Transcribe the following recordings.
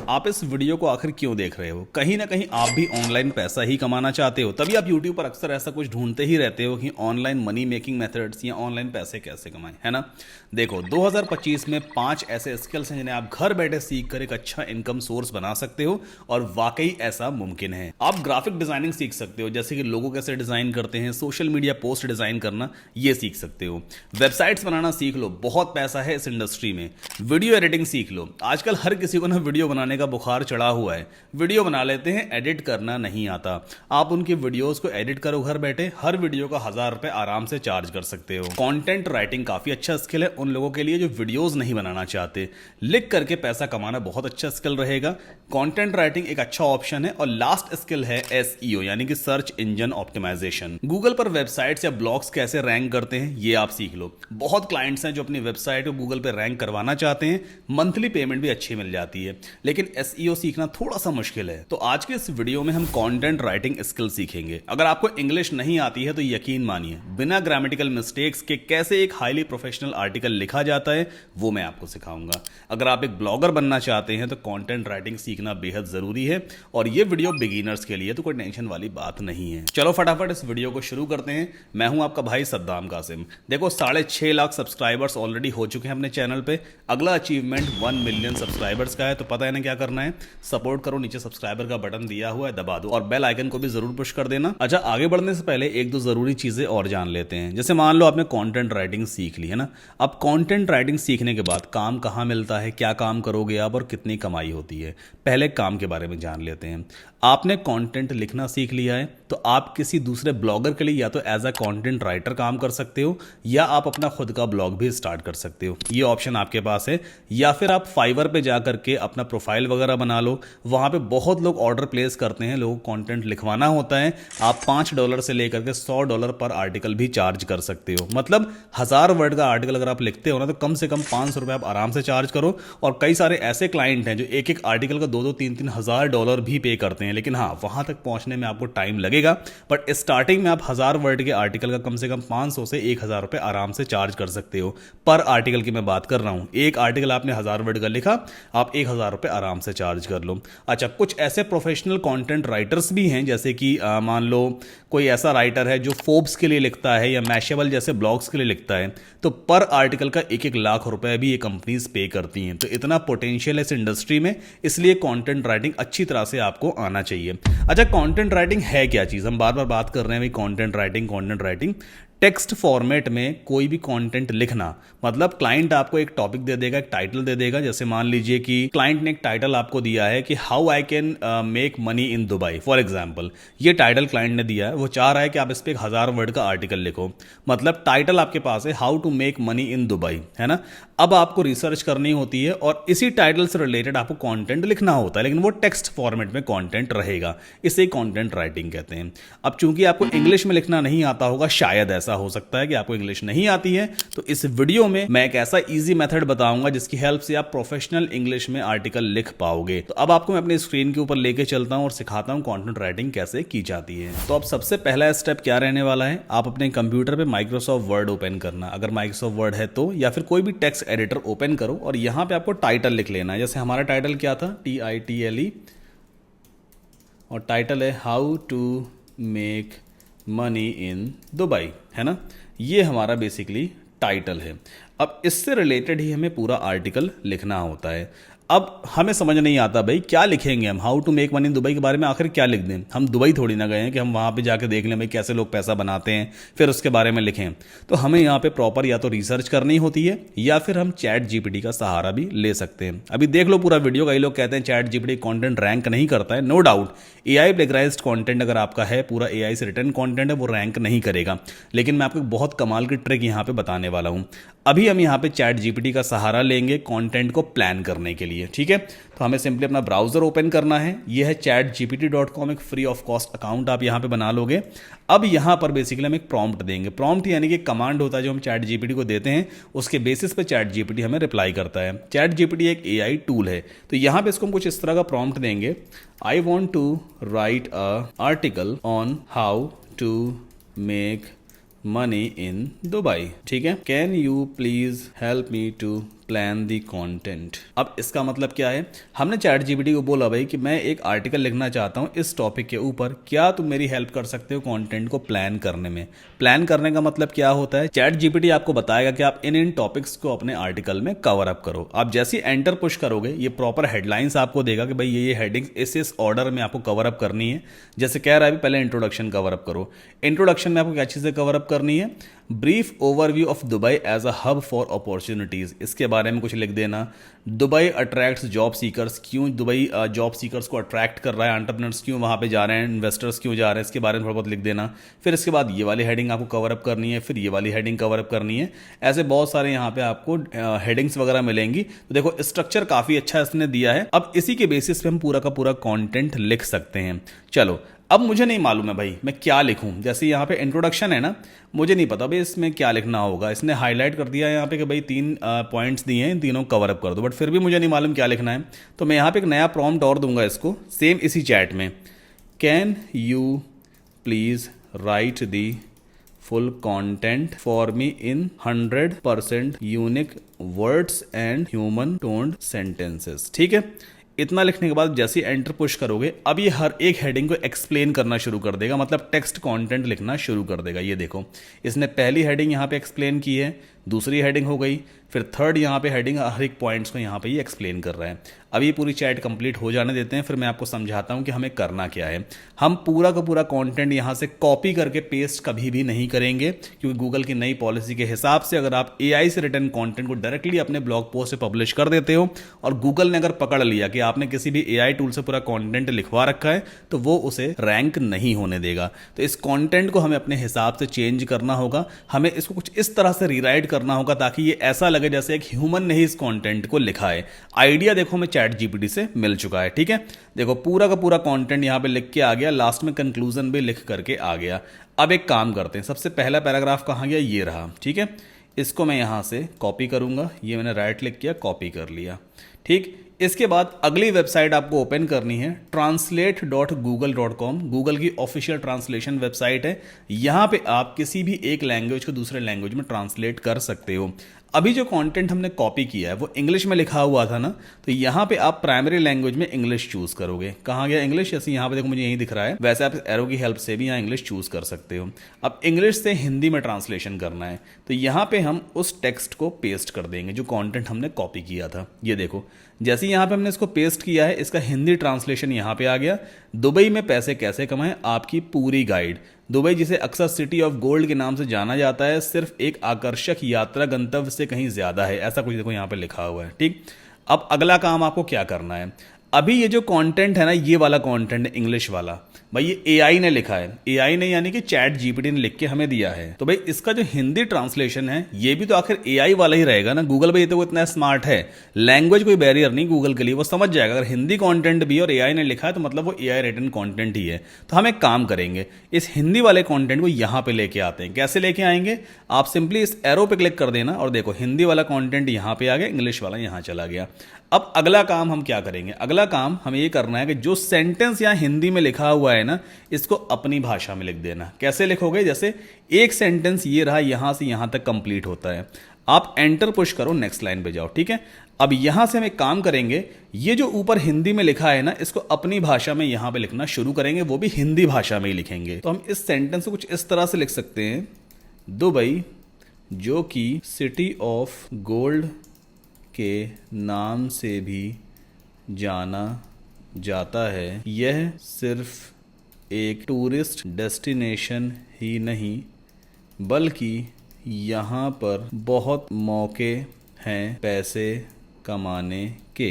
आप इस वीडियो को आखिर क्यों देख रहे हो? कहीं ना कहीं आप भी ऑनलाइन पैसा ही कमाना चाहते हो, तभी आप यूट्यूब पर अक्सर ऐसा कुछ ढूंढते ही रहते हो कि ऑनलाइन मनी मेकिंग मेथड्स या ऑनलाइन पैसे कैसे कमाएं, है ना। देखो, 2025 में 5 ऐसे स्किल्स हैं जिन्हें आप घर बैठे सीख कर एक अच्छा इनकम सोर्स बना सकते हो, और वाकई ऐसा मुमकिन है। आप ग्राफिक डिजाइनिंग सीख सकते हो, जैसे कि लोगो कैसे डिजाइन करते हैं, सोशल मीडिया पोस्ट डिजाइन करना, ये सीख सकते हो। वेबसाइट्स बनाना सीख लो, बहुत पैसा है इस इंडस्ट्री में। वीडियो एडिटिंग सीख लो, आजकल हर किसी को ना वीडियो बनाने का बुखार चढ़ा हुआ है। वीडियो बना लेते हैं, एडिट करना नहीं आता। आप उनकी वीडियोस को एडिट करो घर बैठे, हर वीडियो का 1000 रुपए आराम से चार्ज कर सकते हो। कंटेंट राइटिंग काफी अच्छा स्किल है उन लोगों के लिए जो वीडियोस नहीं बनाना चाहते। लिख करके पैसा कमाना बहुत अच्छा स्किल रहेगा। कंटेंट राइटिंग एक अच्छा ऑप्शन है। और लास्ट स्किल है एसईओ, यानी कि सर्च इंजन ऑप्टिमाइजेशन। गूगल पर वेबसाइट्स या ब्लॉग्स कैसे रैंक करते हैं, ये आप सीख लो। बहुत क्लाइंट्स हैं जो अपनी वेबसाइट को गूगल पर रैंक करवाना चाहते हैं, मंथली पेमेंट भी अच्छी मिल जाती है, लेकिन एसईओ सीखना थोड़ा सा मुश्किल है। तो आज के इस वीडियो में हम कंटेंट राइटिंग स्किल सीखेंगे। अगर आपको इंग्लिश नहीं आती है तो यकीन मानिए, बिना ग्रामेटिकल मिस्टेक्स के कैसे एक हाईली प्रोफेशनल आर्टिकल लिखा जाता है वो मैं आपको सिखाऊंगा। अगर आप एक ब्लॉगर बनना चाहते हैं तो कंटेंट राइटिंग सीखना बेहद जरूरी है, और ये वीडियो बिगिनर्स के लिए तो कोई टेंशन वाली बात नहीं है। चलो फटाफट इस वीडियो को शुरू करते हैं। मैं हूं आपका भाई सद्दाम कासिम। देखो, 6.5 लाख सब्सक्राइबर्स ऑलरेडी हो चुके हैं अपने चैनल पे। अगला अचीवमेंट 1 मिलियन सब्सक्राइबर्स का है, तो पता है ना क्या करना है। सपोर्ट करो, नीचे सब्सक्राइबर का बटन दिया हुआ है, दबा दो, और बेल आइकन को भी जरूर पुश कर देना। अच्छा, आगे बढ़ने से पहले एक दो जरूरी चीजें और जान लेते हैं। जैसे मान लो आपने कंटेंट राइटिंग सीख ली है ना, अब कंटेंट राइटिंग सीखने के बाद काम कहाँ मिलता है, क्या काम करोगे आप, और कितनी कमाई होती है। पहले काम के बारे में जान लेते हैं। आपने कंटेंट लिखना सीख लिया है तो आप किसी दूसरे ब्लॉगर के लिए या तो एज अ कंटेंट राइटर काम कर सकते हो, या आप अपना खुद का ब्लॉग भी स्टार्ट कर सकते हो। ये ऑप्शन आपके पास है। या फिर आप फाइवर पे जा करके अपना प्रोफाइल वगैरह बना लो। वहां पे बहुत लोग ऑर्डर प्लेस करते हैं, लोगों को कंटेंट लिखवाना होता है। आप $5 से लेकर के $100 पर आर्टिकल भी चार्ज कर सकते हो। मतलब 1000 वर्ड का आर्टिकल अगर आप लिखते हो ना, तो कम से कम $500 आप आराम से चार्ज करो। और कई सारे ऐसे क्लाइंट हैं जो एक एक आर्टिकल का 2-3 हज़ार डॉलर भी पे करते हैं, लेकिन हाँ, वहां तक पहुंचने में आपको टाइम लगेगा। बट स्टार्टिंग में आप 1000 वर्ड के आर्टिकल का कम से कम 500 से 1000 रुपए आराम से चार्ज कर सकते हो। पर आर्टिकल की मैं बात कर रहा हूं। एक आर्टिकल आपने 1000 वर्ड का लिखा, आप 1000 रुपए आराम से चार्ज कर लो। अच्छा, कुछ ऐसे प्रोफेशनल कंटेंट राइटर्स भी हैं, जैसे कि मान लो कोई ऐसा राइटर है जो फोर्ब्स के लिए लिखता है या मैशेबल जैसे ब्लॉग्स के लिए लिखता है, तो पर आर्टिकल का 1-1 लाख रुपए भी ये कंपनीज पे करती हैं। तो इतना पोटेंशियल है इस इंडस्ट्री में, इसलिए कंटेंट राइटिंग अच्छी तरह से आपको आना चाहिए। अच्छा, कंटेंट राइटिंग है क्या चीज़? हम बार बार बात कर रहे हैं भाई, कंटेंट राइटिंग टेक्स्ट फॉर्मेट में कोई भी कंटेंट लिखना। मतलब क्लाइंट आपको एक टॉपिक दे देगा, एक टाइटल दे देगा। जैसे मान लीजिए कि क्लाइंट ने एक टाइटल आपको दिया है कि how I can make money in Dubai, for example. ये टाइटल क्लाइंट ने दिया है, वो चाह रहा है कि आप इस पर 1000 वर्ड का आर्टिकल लिखो। मतलब टाइटल आपके पास है, how to make money in Dubai, है ना। अब आपको रिसर्च करनी होती है और इसी टाइटल से रिलेटेड आपको कंटेंट लिखना होता है, लेकिन वो टेक्स्ट फॉर्मेट में कंटेंट रहेगा। इसे कंटेंट राइटिंग कहते हैं। अब चूंकि आपको इंग्लिश में लिखना नहीं आता होगा, शायद ऐसा हो सकता है कि आपको इंग्लिश नहीं आती है, तो इस वीडियो में मैं एक ऐसा इजी मेथड बताऊंगा जिसकी हेल्प से आप प्रोफेशनल इंग्लिश में आर्टिकल लिख पाओगे। तो अब आपको मैं अपनी स्क्रीन के ऊपर लेके चलता हूं और सिखाता हूं कंटेंट राइटिंग कैसे की जाती है। तो अब सबसे पहला स्टेप क्या रहने वाला है, आप अपने कंप्यूटर पे माइक्रोसॉफ्ट वर्ड ओपन करना, अगर माइक्रोसॉफ्ट वर्ड है तो, या फिर कोई भी टेक्स्ट एडिटर ओपन करो और यहां पे आपको टाइटल लिख लेना है। जैसे हमारा टाइटल क्या था, TITLE, और टाइटल है how to make money in Dubai, है ना। ये हमारा बेसिकली टाइटल है। अब इससे रिलेटेड ही हमें पूरा आर्टिकल लिखना होता है। अब हमें समझ नहीं आता भाई क्या लिखेंगे हम, how to make money in Dubai के बारे में आखिर क्या लिख दें। हम दुबई थोड़ी ना गए हैं कि हम वहाँ पे जाके देख लें भाई कैसे लोग पैसा बनाते हैं, फिर उसके बारे में लिखें। तो हमें यहाँ पे प्रॉपर या तो रिसर्च करनी होती है, या फिर हम चैट जीपीटी का सहारा भी ले सकते हैं। अभी देख लो पूरा वीडियो। कई लोग कहते हैं चैट जीपीटी कंटेंट रैंक नहीं करता है। नो डाउट, AI प्लेगराइज्ड कंटेंट अगर आपका है, पूरा AI से रिटर्न कंटेंट है, वो रैंक नहीं करेगा। लेकिन मैं आपको बहुत कमाल की ट्रिक यहाँ पे बताने वाला हूँ। अभी हम यहाँ पे चैट जीपीटी का सहारा लेंगे कंटेंट को प्लान करने के लिए, ठीक है। तो हमें सिंपली अपना ब्राउजर ओपन करना है। ये है chatgpt.com, एक फ्री ऑफ कॉस्ट अकाउंट आप यहाँ पे बना लोगे। अब यहाँ पर बेसिकली हम एक प्रॉम्प्ट देंगे। प्रॉम्प्ट यानी कि कमांड होता है जो हम चैट जीपीटी को देते हैं, उसके बेसिस पे चैट जीपीटी हमें रिप्लाई करता है। चैट जीपीटी एक AI टूल है। तो यहाँ पे इसको हम कुछ इस तरह का प्रॉम्प्ट देंगे, I want to write a article on how to make money in Dubai, ठीक है। Can you please help me to plan the content. अब इसका मतलब क्या है, हमने चैट जीपीटी को बोला भाई कि मैं एक आर्टिकल लिखना चाहता हूं इस टॉपिक के ऊपर, क्या तुम मेरी हेल्प कर सकते हो कंटेंट को प्लान करने में। प्लान करने का मतलब क्या होता है, चैट जीपीटी आपको बताएगा कि आप इन इन टॉपिक्स को अपने आर्टिकल में कवर अप करो। आप जैसे एंटर पुश करोगे ये प्रॉपर हेडलाइंस आपको देगा कि भाई ये हेडिंग्स इस ऑर्डर में आपको कवर अप करनी है। जैसे कह रहा है पहले इंट्रोडक्शन कवर अप करो। इंट्रोडक्शन में आपको क्या चीज़ें कवर अप करनी है, brief overview of Dubai as a hub for opportunities, इसके बारे में कुछ लिख देना। दुबई अट्रैक्ट्स जॉब सीकर्स, क्यों दुबई जॉब सीकर्स को अट्रैक्ट कर रहा है, एंटरप्रेन्योर्स क्यों वहाँ पे जा रहे हैं, इन्वेस्टर्स क्यों जा रहे हैं, इसके बारे में थोड़ा बहुत लिख देना। फिर इसके बाद ये वाली हेडिंग आपको कवर अप करनी है, फिर ये वाली हेडिंग कवर अप करनी है। ऐसे बहुत सारे यहाँ पे आपको हेडिंग्स वगैरह मिलेंगी। तो देखो स्ट्रक्चर काफ़ी अच्छा इसने दिया है। अब इसी के बेसिस पे हम पूरा का पूरा कॉन्टेंट लिख सकते हैं। चलो अब मुझे नहीं मालूम है भाई मैं क्या लिखूं। जैसे यहाँ पे इंट्रोडक्शन है ना, मुझे नहीं पता भाई इसमें क्या लिखना होगा। इसने हाईलाइट कर दिया है यहाँ पे कि भाई 3 पॉइंट्स दिए हैं, इन तीनों कवर अप कर दो, बट फिर भी मुझे नहीं मालूम क्या लिखना है। तो मैं यहाँ पे एक नया प्रॉम्प्ट और दूंगा इसको, सेम इसी चैट में, can you please write the full content for me in 100% unique words and human toned sentences. ठीक है, इतना लिखने के बाद जैसे एंटर पुश करोगे अब ये हर एक हेडिंग को एक्सप्लेन करना शुरू कर देगा, मतलब टेक्स्ट कंटेंट लिखना शुरू कर देगा। ये देखो इसने पहली हेडिंग यहाँ पे एक्सप्लेन की है, दूसरी हेडिंग हो गई, फिर थर्ड यहाँ पे हेडिंग हर एक पॉइंट्स को यहाँ पे ये एक्सप्लेन कर रहा है। अब ये पूरी चैट कंप्लीट हो जाने देते हैं, फिर मैं आपको समझाता हूँ कि हमें करना क्या है। हम पूरा का पूरा कंटेंट यहाँ से कॉपी करके पेस्ट कभी भी नहीं करेंगे, क्योंकि गूगल की नई पॉलिसी के हिसाब से अगर आप एआई से रिटर्न कंटेंट को डायरेक्टली अपने ब्लॉग पोस्ट से पब्लिश कर देते हो और गूगल ने अगर पकड़ लिया कि आपने किसी भी एआई टूल से पूरा कंटेंट लिखवा रखा है, तो वो उसे रैंक नहीं होने देगा। तो इस कंटेंट को हमें अपने हिसाब से चेंज करना होगा, हमें इसको कुछ इस तरह से रीराइट करना होगा ताकि ये ऐसा लगे जैसे एक ह्यूमन ने ही इस कंटेंट को लिखा है। आइडिया देखो हमें चैट जीपीटी से मिल चुका है। ठीक है, देखो पूरा का पूरा कंटेंट यहाँ पे लिख के आ गया, लास्ट में कंक्लूजन भी लिख करके आ गया। अब एक काम करते हैं, सबसे पहला पैराग्राफ कहाँ गया, ये रहा। ठीक है, इसको मैं यहाँ से कॉपी करूँगा, ये मैंने राइट क्लिक किया, कॉपी कर लिया। ठीक, इसके बाद अगली वेबसाइट आपको ओपन करनी है translate.google.com, गूगल की ऑफिशियल ट्रांसलेशन वेबसाइट है। यहाँ पे आप किसी भी एक लैंग्वेज को दूसरे लैंग्वेज में ट्रांसलेट कर सकते हो। अभी जो कंटेंट हमने कॉपी किया है वो इंग्लिश में लिखा हुआ था ना, तो यहाँ पे आप प्राइमरी लैंग्वेज में इंग्लिश चूज करोगे। कहाँ गया इंग्लिश, जैसे यहाँ पे देखो मुझे यही दिख रहा है, वैसे आप एरो की हेल्प से भी यहाँ इंग्लिश चूज कर सकते हो। अब इंग्लिश से हिंदी में ट्रांसलेशन करना है, तो यहाँ पे हम उस टेक्स्ट को पेस्ट कर देंगे जो कॉन्टेंट हमने कॉपी किया था। ये देखो जैसे यहाँ पे हमने इसको पेस्ट किया है, इसका हिंदी ट्रांसलेशन यहाँ पे आ गया। दुबई में पैसे कैसे कमाएं, आपकी पूरी गाइड। दुबई जिसे अक्सर सिटी ऑफ गोल्ड के नाम से जाना जाता है, सिर्फ एक आकर्षक यात्रा गंतव्य से कहीं ज्यादा है, ऐसा कुछ देखो यहाँ पे लिखा हुआ है। ठीक, अब अगला काम आपको क्या करना है, अभी ये जो कंटेंट है ना, ये वाला कंटेंट इंग्लिश वाला, भाई ये एआई ने लिखा है। एआई ने यानी कि चैट जीपीटी ने लिख के हमें दिया है। तो भाई इसका जो हिंदी ट्रांसलेशन है ये भी तो आखिर एआई वाला ही रहेगा ना। गूगल भाई तो वो इतना स्मार्ट है, लैंग्वेज कोई बैरियर नहीं गूगल के लिए, वो समझ जाएगा अगर हिंदी कंटेंट भी और एआई ने लिखा है तो मतलब वो एआई रिटन कंटेंट ही है। तो हम एक काम करेंगे, इस हिंदी वाले कंटेंट को यहाँ पे लेके आते हैं। कैसे लेके आएंगे, आप सिंपली इस एरो पे क्लिक कर देना और देखो हिंदी वाला कंटेंट यहाँ पे आ गया, इंग्लिश वाला यहाँ चला गया। अब अगला काम हम क्या करेंगे, अगला काम हमें ये करना है कि जो सेंटेंस यहाँ हिंदी में लिखा हुआ है ना, इसको अपनी भाषा में लिख देना। कैसे लिखोगे, जैसे एक सेंटेंस ये रहा, यहां से यहां तक कंप्लीट होता है, आप एंटर पुश करो, नेक्स्ट लाइन पे जाओ। ठीक है, अब यहां से हम एक काम करेंगे, ये जो ऊपर हिंदी में लिखा है ना, इसको अपनी भाषा में यहां पे लिखना शुरू करेंगे, वो भी हिंदी भाषा में ही लिखेंगे। तो हम इस सेंटेंस को कुछ इस तरह से लिख सकते हैं, दुबई जो कि सिटी ऑफ गोल्ड के नाम से भी जाना जाता है, यह सिर्फ एक टूरिस्ट डेस्टिनेशन ही नहीं बल्कि यहाँ पर बहुत मौके हैं पैसे कमाने के,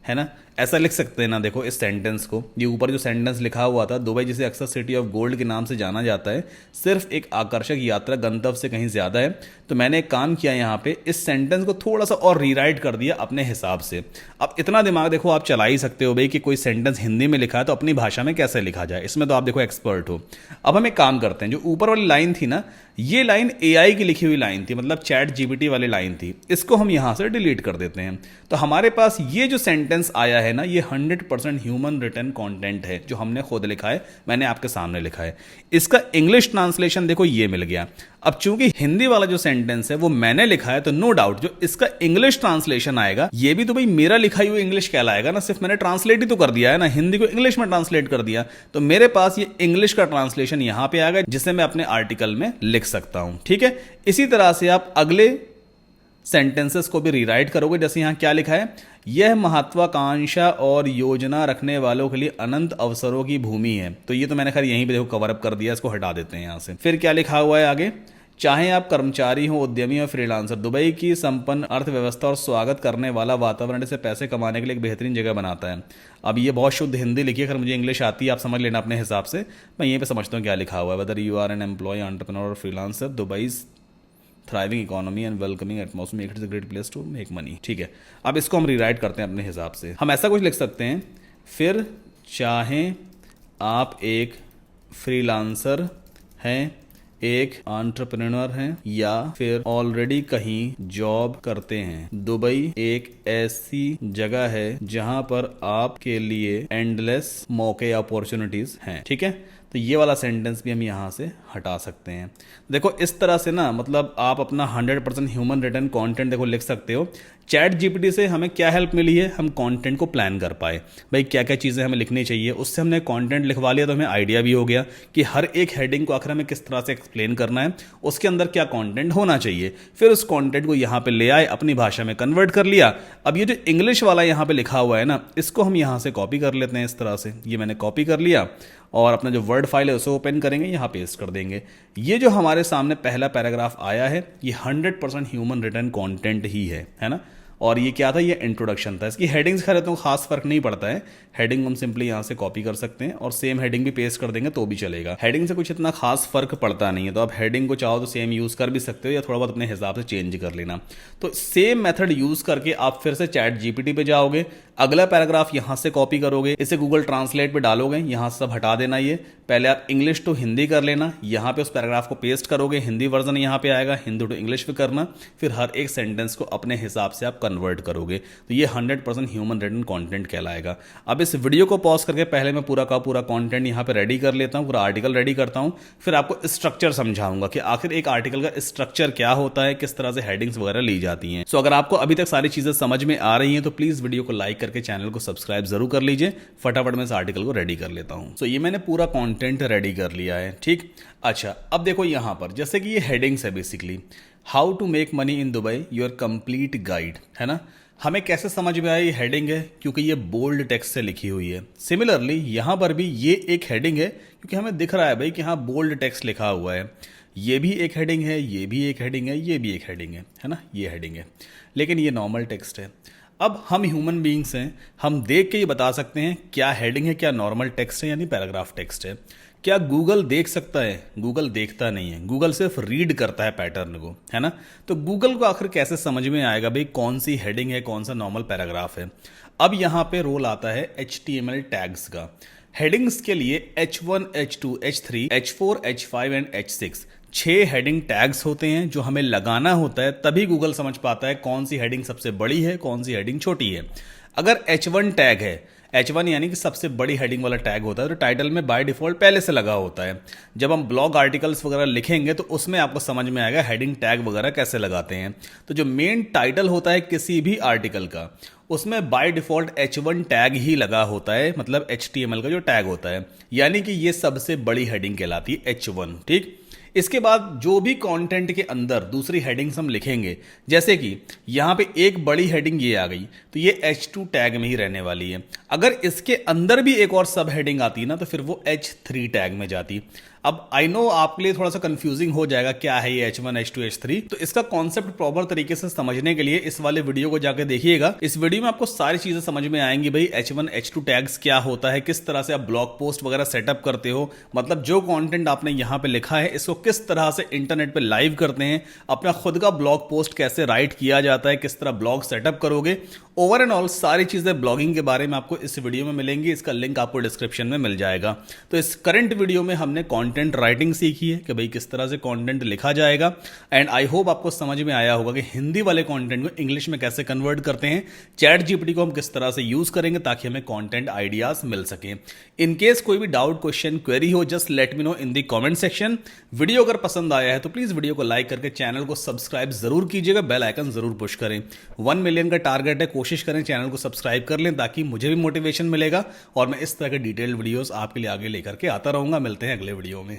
है ना। ऐसा लिख सकते हैं ना, देखो इस सेंटेंस को, ये ऊपर जो सेंटेंस लिखा हुआ था, दुबई जिसे अक्सर सिटी ऑफ गोल्ड के नाम से जाना जाता है, सिर्फ एक आकर्षक यात्रा गंतव्य से कहीं ज्यादा है। तो मैंने एक काम किया यहाँ पे, इस सेंटेंस को थोड़ा सा और रीराइट कर दिया अपने हिसाब से। अब इतना दिमाग देखो आप चला ही सकते हो भाई कि कोई सेंटेंस हिंदी में लिखा है तो अपनी भाषा में कैसे लिखा जाए, इसमें तो आप देखो एक्सपर्ट हो। अब हम एक काम करते हैं, जो ऊपर वाली लाइन थी ना, ये लाइन एआई की लिखी हुई लाइन थी, मतलब चैट जीपीटी वाली लाइन थी, इसको हम यहां से डिलीट कर देते हैं। तो हमारे पास ये जो सेंटेंस आया है ना, ये 100% ह्यूमन रिटन कंटेंट है जो हमने खुद लिखा है, मैंने आपके सामने लिखा है। इसका इंग्लिश ट्रांसलेशन देखो ये मिल गया। अब चूंकि हिंदी वाला जो सेंटेंस है वो मैंने लिखा है, तो नो डाउट जो इसका इंग्लिश ट्रांसलेशन आएगा ये भी तो भाई मेरा लिखा हुआ इंग्लिश कहलाएगा ना, सिर्फ मैंने ट्रांसलेट ही तो कर दिया है ना, हिंदी को इंग्लिश में ट्रांसलेट कर दिया, तो मेरे पास ये इंग्लिश का ट्रांसलेशन यहां पे आएगा जिसे मैं अपने आर्टिकल में लिख सकता हूं। ठीक है, इसी तरह से आप अगले सेंटेंसेस को भी रीराइट करोगे। जैसे यहां क्या लिखा है, यह महत्वाकांक्षा और योजना रखने वालों के लिए अनंत अवसरों की भूमि है, तो ये तो मैंने खैर यहीं पे देखो कवर अप कर दिया, इसको हटा देते हैं यहां से। फिर क्या लिखा हुआ है आगे, चाहे आप कर्मचारी हो, उद्यमी हो, फ्रीलांसर, दुबई की संपन्न अर्थव्यवस्था और स्वागत करने वाला वातावरण इसे पैसे कमाने के लिए एक बेहतरीन जगह बनाता है। अब ये बहुत शुद्ध हिंदी लिखी है, अगर मुझे इंग्लिश आती है आप समझ लेना अपने हिसाब से, मैं यहीं पे समझता हूँ क्या लिखा हुआ है। Whether you are an employee, entrepreneur और freelancer, Dubai thriving economy and welcoming atmosphere make it a great place to make money. ठीक है, अब इसको हम रीराइट करते हैं अपने हिसाब से। हम ऐसा कुछ लिख सकते हैं, फिर चाहे आप एक फ्रीलांसर हैं, एक एंटरप्रेन्योर हैं, या फिर ऑलरेडी कहीं जॉब करते हैं, दुबई एक ऐसी जगह है जहां पर आपके लिए एंडलेस मौके अपॉर्चुनिटीज हैं। ठीक है, तो ये वाला सेंटेंस भी हम यहाँ से हटा सकते हैं। देखो इस तरह से ना, मतलब आप अपना 100% ह्यूमन रिटन कंटेंट देखो लिख सकते हो। चैट जीपीटी से हमें क्या हेल्प मिली है, हम कंटेंट को प्लान कर पाए, भाई क्या क्या चीज़ें हमें लिखनी चाहिए, उससे हमने कंटेंट लिखवा लिया, तो हमें आइडिया भी हो गया कि हर एक हेडिंग को आखिर हमें किस तरह से एक्सप्लेन करना है, उसके अंदर क्या कंटेंट होना चाहिए। फिर उस कंटेंट को यहाँ पे ले आए, अपनी भाषा में कन्वर्ट कर लिया। अब ये जो इंग्लिश वाला यहाँ पे लिखा हुआ है ना, इसको हम यहाँ से कॉपी कर लेते हैं इस तरह से। ये मैंने कॉपी कर लिया और अपना जो वर्ड फाइल है उसे ओपन करेंगे, यहाँ पेस्ट कर देंगे। ये जो हमारे सामने पहला पैराग्राफ आया है ये 100% ह्यूमन रिटन कंटेंट ही है ना। और ये क्या था, ये इंट्रोडक्शन था। इसकी हेडिंग्स खैर तो खास फर्क नहीं पड़ता है, हेडिंग हम सिंपली यहाँ से कॉपी कर सकते हैं और सेम हेडिंग भी पेस्ट कर देंगे तो भी चलेगा। हेडिंग से कुछ इतना खास फर्क पड़ता नहीं है, तो आप हेडिंग को चाहो तो सेम यूज कर भी सकते हो या थोड़ा बहुत अपने हिसाब से चेंज कर लेना। तो सेम मेथड यूज करके आप फिर से चैट जीपीटी पे जाओगे, अगला पैराग्राफ यहाँ से कॉपी करोगे, इसे गूगल ट्रांसलेट पे डालोगे, यहाँ से सब हटा देना। ये पहले आप इंग्लिश टू हिंदी कर लेना, यहाँ पे उस पैराग्राफ को पेस्ट करोगे, हिंदी वर्जन यहाँ पे आएगा, हिंदी टू इंग्लिश पे करना, फिर हर एक सेंटेंस को अपने हिसाब से आप कन्वर्ट करोगे, तो ये 100% ह्यूमन रिटन कंटेंट कहलाएगा। अब इस वीडियो को पॉज करके पहले मैं पूरा का पूरा कंटेंट यहाँ पे रेडी कर लेता हूँ, पूरा आर्टिकल रेडी करता हूँ, फिर आपको स्ट्रक्चर समझाऊंगा कि आखिर एक आर्टिकल का स्ट्रक्चर क्या होता है, किस तरह से हेडिंग्स वगैरह ली जाती हैं। सो अगर आपको अभी तक सारी चीजें समझ में आ रही हैं तो प्लीज वीडियो को लाइक करके चैनल को सब्सक्राइब जरूर कर लीजिए। फटाफट मैं इस आर्टिकल को रेडी कर लेता हूँ। सो ये मैंने पूरा कंटेंट रेडी कर लिया है। ठीक, अच्छा अब देखो यहाँ पर जैसे कि ये हेडिंग्स है basically, how to make money in Dubai your complete guide, है ना। हमें कैसे समझ में आया ये हेडिंग है, क्योंकि ये बोल्ड टेक्स्ट से लिखी हुई है। सिमिलरली यहाँ पर भी ये एक हेडिंग है क्योंकि हमें दिख रहा है भाई कि हाँ बोल्ड टेक्स्ट लिखा हुआ है। ये भी एक हेडिंग है, ये भी एक हेडिंग है, ये भी एक हेडिंग है ना, ये हेडिंग है, लेकिन ये नॉर्मल टेक्स्ट है। अब हम ह्यूमन बीइंग्स हैं, हम देख के ये बता सकते हैं क्या हेडिंग है, क्या नॉर्मल टेक्स्ट है यानी पैराग्राफ टेक्स्ट है। क्या गूगल देख सकता है? गूगल देखता नहीं है, गूगल सिर्फ रीड करता है पैटर्न को, है ना। तो गूगल को आखिर कैसे समझ में आएगा भाई कौन सी हेडिंग है, कौन सा नॉर्मल पैराग्राफ है। अब यहाँ पे रोल आता है HTML टैग्स का। हेडिंग्स के लिए H1, H2, H3, H4, H5 and H6 6 heading tags होते हैं जो हमें लगाना होता है, तभी गूगल समझ पाता है कौन सी हेडिंग सबसे बड़ी है, कौन सी हेडिंग छोटी है। अगर H1 टैग है, H1 यानी कि सबसे बड़ी हेडिंग वाला टैग होता है, तो टाइटल में बाय डिफॉल्ट पहले से लगा होता है। जब हम ब्लॉग आर्टिकल्स वगैरह लिखेंगे तो उसमें आपको समझ में आएगा हेडिंग टैग वगैरह कैसे लगाते हैं। तो जो मेन टाइटल होता है किसी भी आर्टिकल का, उसमें बाय डिफॉल्ट H1 टैग ही लगा होता है, मतलब HTML का जो टैग होता है, यानी कि ये सबसे बड़ी हेडिंग कहलाती है H1। ठीक, इसके बाद जो भी कंटेंट के अंदर दूसरी हेडिंग्स हम लिखेंगे, जैसे कि यहाँ पे एक बड़ी हेडिंग ये आ गई, तो ये H2 टैग में ही रहने वाली है। अगर इसके अंदर भी एक और सब हेडिंग आती ना तो फिर वो H3 टैग में जाती। अब आई नो आपके लिए थोड़ा सा कंफ्यूजिंग हो जाएगा क्या है ये H1, H2, H3, तो इसका कॉन्सेप्ट प्रॉपर तरीके से समझने के लिए इस वाले वीडियो को जाकर देखिएगा। इस वीडियो में आपको सारी चीजें समझ में आएंगी भाई H1, H2 टैग्स क्या होता है, किस तरह से आप ब्लॉग पोस्ट वगैरह सेटअप करते हो, मतलब जो कंटेंट आपने यहाँ पे लिखा है इसको किस तरह से इंटरनेट पे लाइव करते हैं, अपना खुद का ब्लॉग पोस्ट कैसे राइट किया जाता है, किस तरह ब्लॉग सेटअप करोगे, ओवर एंड ऑल सारी चीजें ब्लॉगिंग के बारे में आपको इस वीडियो में मिलेंगी। इसका लिंक आपको डिस्क्रिप्शन में मिल जाएगा। तो इस करंट वीडियो में हमने कंटेंट राइटिंग सीखी है कि भाई किस तरह से कंटेंट लिखा जाएगा। एंड आई होप आपको समझ में आया होगा कि हिंदी वाले कंटेंट को इंग्लिश में कैसे कन्वर्ट करते हैं, चैट जीपीटी को हम किस तरह से यूज़ करेंगे ताकि हमें कंटेंट आइडियाज़ मिल सकें। इन केस कोई भी डाउट, क्वेश्चन, क्वेरी हो, जस्ट लेट मी नो इन दी कमेंट सेक्शन। वीडियो अगर पसंद आया है तो प्लीज़ वीडियो को लाइक करके चैनल को सब्सक्राइब जरूर कीजिएगा, बेल आइकन जरूर पुश करें। 1 मिलियन का टारगेट है, कोशिश करें चैनल को सब्सक्राइब कर लें ताकि मुझे भी मोटिवेशन मिलेगा और मैं इस तरह के डिटेल्ड वीडियोस आपके लिए आगे लेकर के आता रहूंगा। मिलते हैं अगले वीडियो में।